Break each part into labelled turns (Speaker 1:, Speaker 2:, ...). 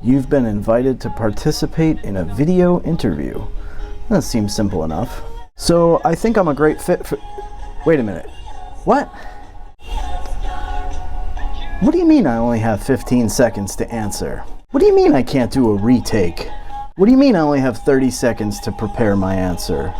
Speaker 1: You've been invited to participate in a video interview. That seems simple enough. So I think I'm a great fit for... Wait a minute. What? What do you mean I only have 15 seconds to answer? What do you mean I can't do a retake? What do you mean I only have 30 seconds to prepare my answer?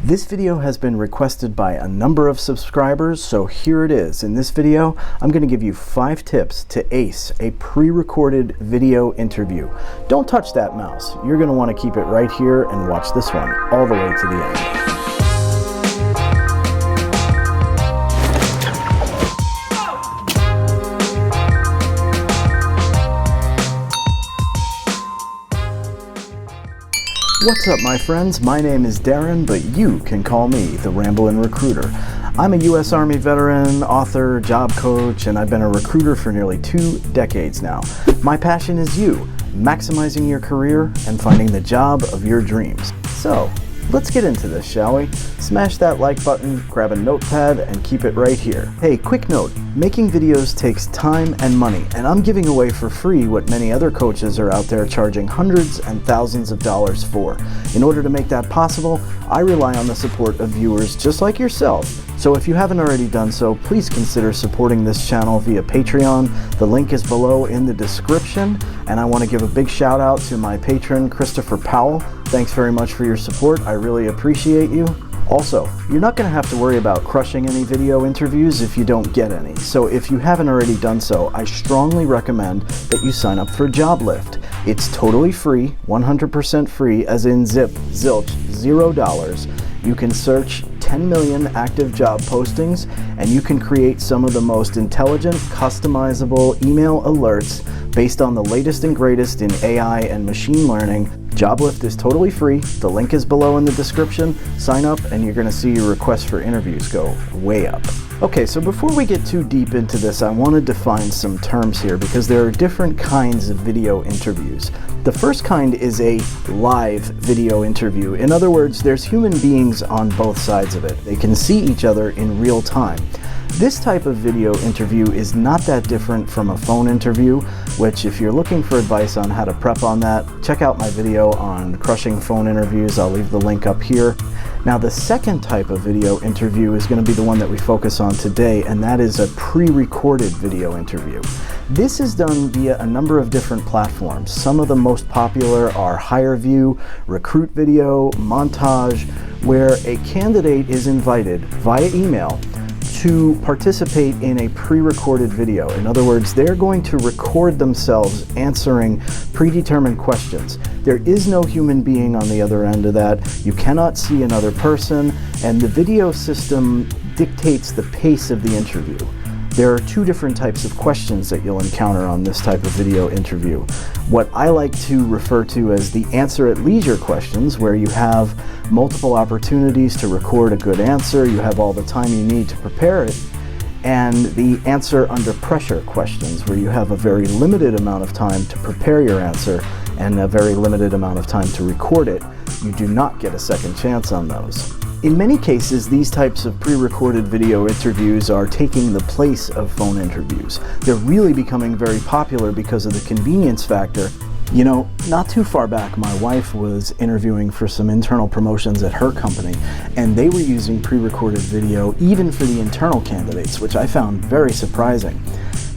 Speaker 1: This video has been requested by a number of subscribers, so here it is. In this video, I'm going to give you 5 tips to ace a pre-recorded video interview. Don't touch that mouse. You're going to want to keep it right here and watch this one all the way to the end. What's up, my friends? My name is Darren, but you can call me the Ramblin' Recruiter. I'm a U.S. Army veteran, author, job coach, and I've been a recruiter for nearly 2 decades now. My passion is you, maximizing your career and finding the job of your dreams. So, let's get into this, shall we? Smash that like button, grab a notepad, and keep it right here. Hey, quick note, making videos takes time and money, and I'm giving away for free what many other coaches are out there charging hundreds and thousands of dollars for. In order to make that possible, I rely on the support of viewers just like yourself. So if you haven't already done so, please consider supporting this channel via Patreon. The link is below in the description, and I want to give a big shout out to my patron, Christopher Powell. Thanks very much for your support. I really appreciate you. Also, you're not going to have to worry about crushing any video interviews if you don't get any. So if you haven't already done so, I strongly recommend that you sign up for JobLift. It's totally free, 100% free, as in zip, zilch, $0. You can search 10 million active job postings, and you can create some of the most intelligent, customizable email alerts based on the latest and greatest in AI and machine learning. JobLift is totally free. The link is below in the description. Sign up and you're going to see your requests for interviews go way up. Okay, so before we get too deep into this, I want to define some terms here because there are different kinds of video interviews. The first kind is a live video interview. In other words, there's human beings on both sides of it. They can see each other in real time. This type of video interview is not that different from a phone interview, which if you're looking for advice on how to prep on that, check out my video on crushing phone interviews. I'll leave the link up here. Now, the second type of video interview is going to be the one that we focus on today, and that is a pre-recorded video interview. This is done via a number of different platforms. Some of the most popular are HireVue, Recruit Video, Montage, where a candidate is invited via email to participate in a pre-recorded video. In other words, they're going to record themselves answering predetermined questions. There is no human being on the other end of that. You cannot see another person, and the video system dictates the pace of the interview. There are 2 different types of questions that you'll encounter on this type of video interview. What I like to refer to as the answer at leisure questions, where you have multiple opportunities to record a good answer, you have all the time you need to prepare it, and the answer under pressure questions, where you have a very limited amount of time to prepare your answer and a very limited amount of time to record it. You do not get a second chance on those. In many cases, these types of pre-recorded video interviews are taking the place of phone interviews. They're really becoming very popular because of the convenience factor. You know, not too far back, my wife was interviewing for some internal promotions at her company, and they were using pre-recorded video even for the internal candidates, which I found very surprising.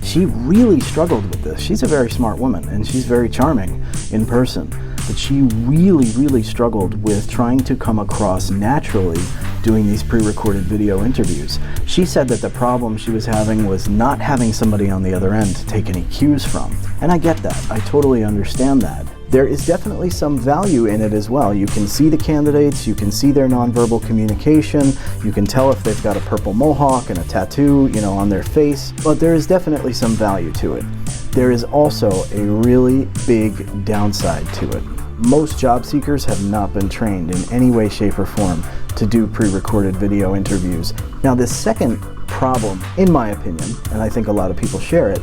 Speaker 1: She really struggled with this. She's a very smart woman, and she's very charming in person. But she really struggled with trying to come across naturally doing these pre-recorded video interviews. She said that the problem she was having was not having somebody on the other end to take any cues from. And I get that. I totally understand that. There is definitely some value in it as well. You can see the candidates, you can see their nonverbal communication, you can tell if they've got a purple mohawk and a tattoo, you know, on their face, but there is definitely some value to it. There is also a really big downside to it. Most job seekers have not been trained in any way, shape, or form to do pre-recorded video interviews. Now, this second problem, in my opinion, and I think a lot of people share it,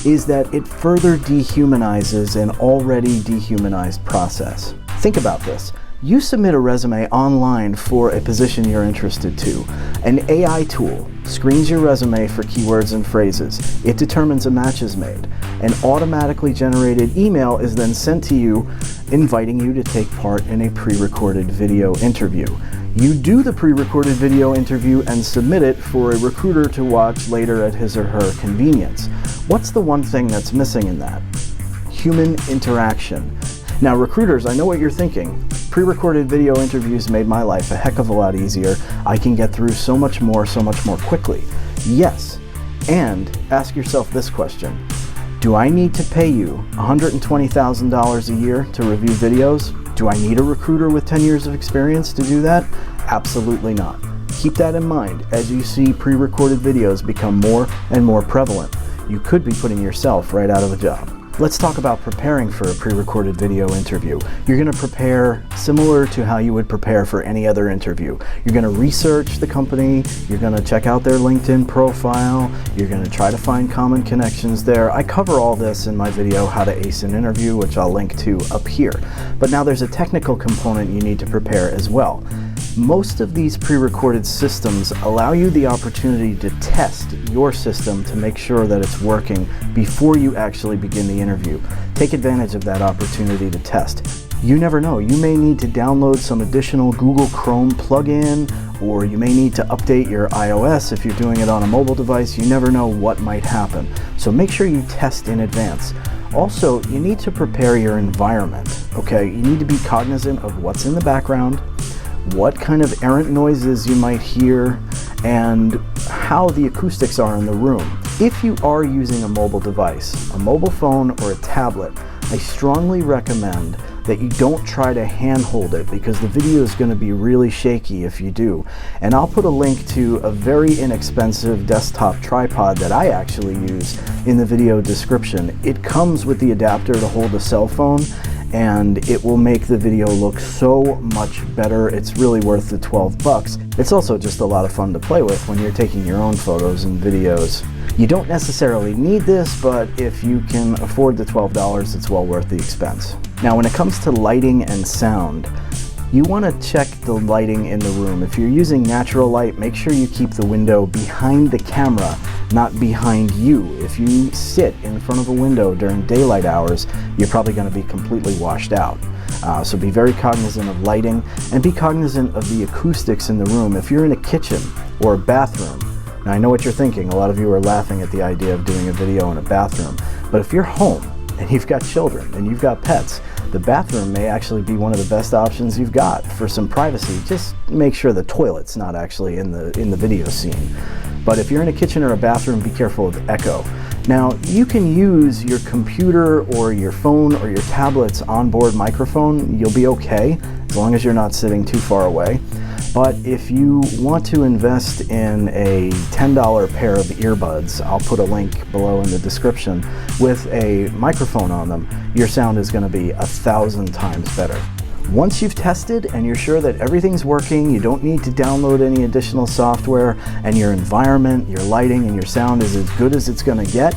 Speaker 1: is that it further dehumanizes an already dehumanized process. Think about this. You submit a resume online for a position you're interested to. An AI tool screens your resume for keywords and phrases. It determines a match is made. An automatically generated email is then sent to you inviting you to take part in a pre-recorded video interview. You do the pre-recorded video interview and submit it for a recruiter to watch later at his or her convenience. What's the one thing that's missing in that? Human interaction. Now recruiters, I know what you're thinking. Pre-recorded video interviews made my life a heck of a lot easier. I can get through so much more quickly. Yes, and ask yourself this question. Do I need to pay you $120,000 a year to review videos? Do I need a recruiter with 10 years of experience to do that? Absolutely not. Keep that in mind as you see pre-recorded videos become more and more prevalent. You could be putting yourself right out of a job. Let's talk about preparing for a pre-recorded video interview. You're going to prepare similar to how you would prepare for any other interview. You're going to research the company, you're going to check out their LinkedIn profile, you're going to try to find common connections there. I cover all this in my video, How to Ace an Interview, which I'll link to up here. But now there's a technical component you need to prepare as well. Most of these pre-recorded systems allow you the opportunity to test your system to make sure that it's working before you actually begin the interview. Take advantage of that opportunity to test. You never know, you may need to download some additional Google Chrome plugin, or you may need to update your iOS if you're doing it on a mobile device. You never know what might happen. So make sure you test in advance. Also, you need to prepare your environment, okay? You need to be cognizant of what's in the background, what kind of errant noises you might hear, and how the acoustics are in the room. If you are using a mobile device, a mobile phone or a tablet, I strongly recommend that you don't try to handhold it because the video is going to be really shaky if you do. And I'll put a link to a very inexpensive desktop tripod that I actually use in the video description. It comes with the adapter to hold a cell phone, and it will make the video look so much better. It's really worth the 12 bucks. It's also just a lot of fun to play with when you're taking your own photos and videos. You don't necessarily need this, but if you can afford the $12, it's well worth the expense. Now, when it comes to lighting and sound, you want to check the lighting in the room. If you're using natural light, make sure you keep the window behind the camera, not behind you. If you sit in front of a window during daylight hours, you're probably going to be completely washed out. So be very cognizant of lighting and be cognizant of the acoustics in the room. If you're in a kitchen or a bathroom, now I know what you're thinking, a lot of you are laughing at the idea of doing a video in a bathroom, but if you're home and you've got children and you've got pets, the bathroom may actually be one of the best options you've got for some privacy. Just make sure the toilet's not actually in the video scene. But if you're in a kitchen or a bathroom, be careful of echo. Now, you can use your computer or your phone or your tablet's onboard microphone. You'll be okay as long as you're not sitting too far away. But if you want to invest in a $10 pair of earbuds, I'll put a link below in the description, with a microphone on them, your sound is going to be 1,000 times better. Once you've tested and you're sure that everything's working, you don't need to download any additional software, and your environment, your lighting, and your sound is as good as it's going to get,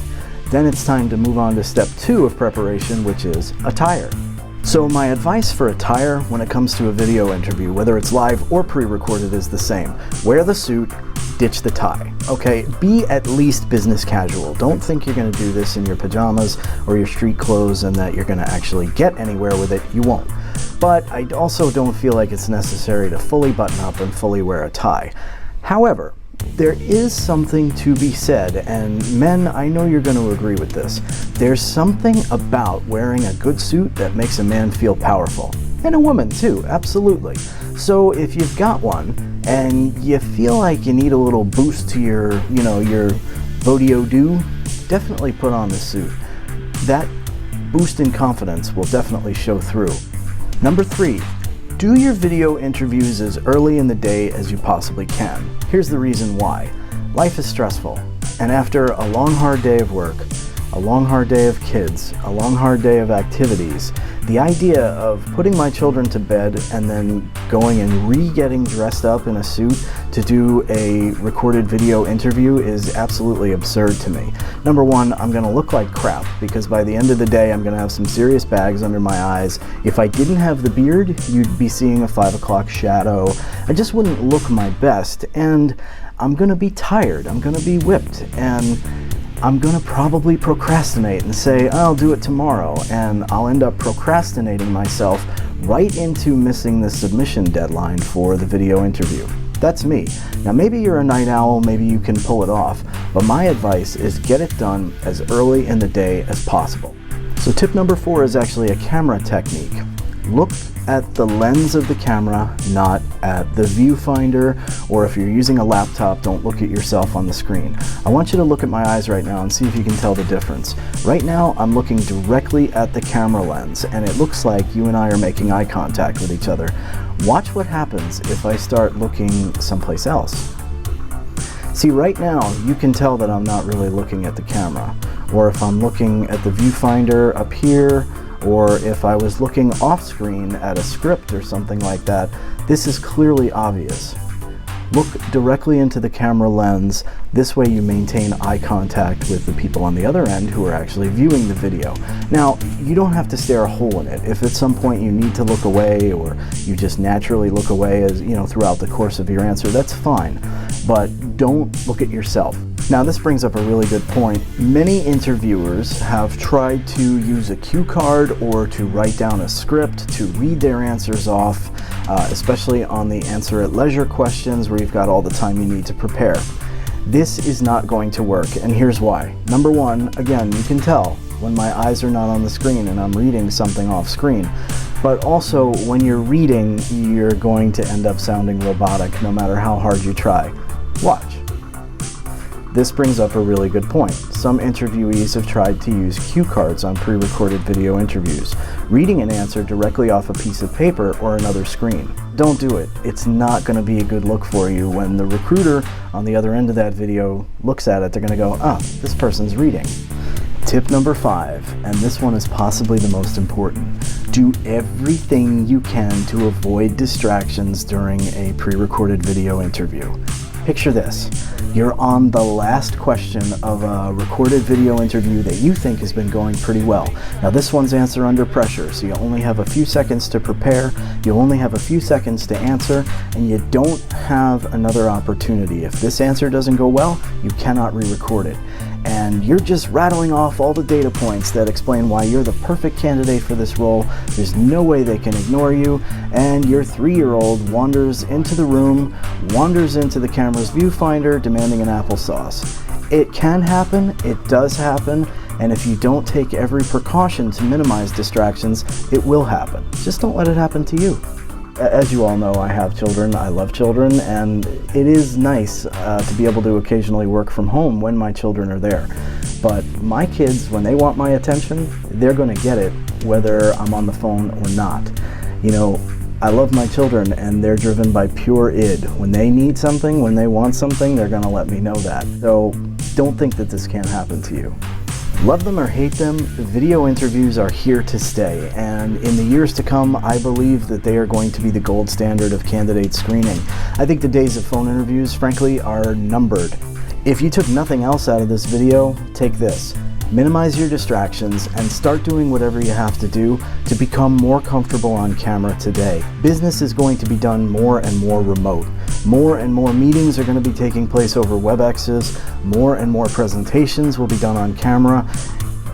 Speaker 1: then it's time to move on to step 2 of preparation, which is attire. So my advice for attire when it comes to a video interview, whether it's live or pre-recorded, is the same. Wear the suit, ditch the tie. Okay, be at least business casual. Don't think you're going to do this in your pajamas or your street clothes and that you're going to actually get anywhere with it. You won't. But I also don't feel like it's necessary to fully button up and fully wear a tie. However, there is something to be said, and men, I know you're going to agree with this. There's something about wearing a good suit that makes a man feel powerful. And a woman too, absolutely. So if you've got one and you feel like you need a little boost to your body-o-do, definitely put on the suit. That boost in confidence will definitely show through. Number 3. Do your video interviews as early in the day as you possibly can. Here's the reason why. Life is stressful, and after a long hard day of work, a long hard day of kids, a long hard day of activities, The idea of putting my children to bed and then going and getting dressed up in a suit to do a recorded video interview is absolutely absurd to me. Number one, I'm gonna look like crap because by the end of the day I'm gonna have some serious bags under my eyes. If I didn't have the beard, you'd be seeing a 5 o'clock shadow. I just wouldn't look my best, and I'm gonna be tired, I'm gonna be whipped, and I'm gonna probably procrastinate and say, I'll do it tomorrow, and I'll end up procrastinating myself right into missing the submission deadline for the video interview. That's me. Now maybe you're a night owl, maybe you can pull it off, but my advice is get it done as early in the day as possible. So tip number 4 is actually a camera technique. Look at the lens of the camera, not at the viewfinder, or if you're using a laptop, don't look at yourself on the screen. I want you to look at my eyes right now and see if you can tell the difference. Right now, I'm looking directly at the camera lens, and it looks like you and I are making eye contact with each other. Watch what happens if I start looking someplace else. See, right now, you can tell that I'm not really looking at the camera, or if I'm looking at the viewfinder up here, or if I was looking off screen at a script or something like that, this is clearly obvious. Look directly into the camera lens. This way you maintain eye contact with the people on the other end who are actually viewing the video. Now, you don't have to stare a hole in it. If at some point you need to look away, or you just naturally look away throughout the course of your answer, that's fine. But don't look at yourself. Now this brings up a really good point. Many interviewers have tried to use a cue card or to write down a script to read their answers off, especially on the answer at leisure questions where you've got all the time you need to prepare. This is not going to work, and here's why. Number one, again, you can tell when my eyes are not on the screen and I'm reading something off screen. But also, when you're reading, you're going to end up sounding robotic no matter how hard you try. Watch. This brings up a really good point. Some interviewees have tried to use cue cards on pre-recorded video interviews, reading an answer directly off a piece of paper or another screen. Don't do it. It's not going to be a good look for you. When the recruiter on the other end of that video looks at it, they're going to go, oh, this person's reading. Tip number 5, and this one is possibly the most important. Do everything you can to avoid distractions during a pre-recorded video interview. Picture this. You're on the last question of a recorded video interview that you think has been going pretty well. Now this one's answer under pressure, so you only have a few seconds to prepare, you only have a few seconds to answer, and you don't have another opportunity. If this answer doesn't go well, you cannot re-record it. And you're just rattling off all the data points that explain why you're the perfect candidate for this role. There's no way they can ignore you, and your 3-year-old wanders into the room, wanders into the camera's viewfinder, demanding an applesauce. It can happen, it does happen, and if you don't take every precaution to minimize distractions, it will happen. Just don't let it happen to you. As you all know, I have children, I love children, and it is nice to be able to occasionally work from home when my children are there. But my kids, when they want my attention, they're going to get it whether I'm on the phone or not. You know, I love my children and they're driven by pure id. When they need something, when they want something, they're going to let me know that. So don't think that this can't happen to you. Love them or hate them, video interviews are here to stay, and in the years to come, I believe that they are going to be the gold standard of candidate screening. I think the days of phone interviews, frankly, are numbered. If you took nothing else out of this video, take this. Minimize your distractions and start doing whatever you have to do to become more comfortable on camera today. Business is going to be done more and more remote. More and more meetings are going to be taking place over WebExes. More and more presentations will be done on camera.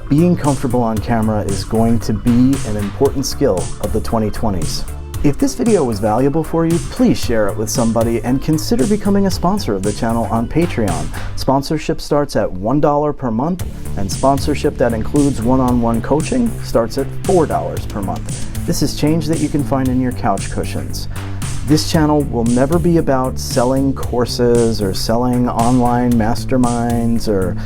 Speaker 1: Being comfortable on camera is going to be an important skill of the 2020s. If this video was valuable for you, please share it with somebody and consider becoming a sponsor of the channel on Patreon. Sponsorship starts at $1 per month, and sponsorship that includes one-on-one coaching starts at $4 per month. This is change that you can find in your couch cushions. This channel will never be about selling courses or selling online masterminds or,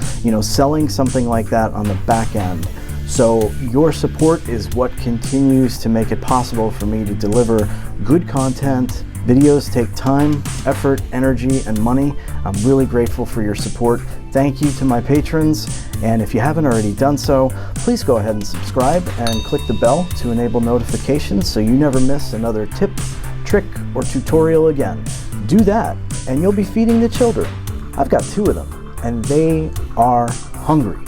Speaker 1: selling something like that on the back end. So your support is what continues to make it possible for me to deliver good content Videos take time, effort, energy, and money. I'm really grateful for your support. Thank you to my patrons, and if you haven't already done so, please go ahead and subscribe and click the bell to enable notifications so you never miss another tip, trick, or tutorial again. Do that, and you'll be feeding the children. I've got 2 of them, and they are hungry.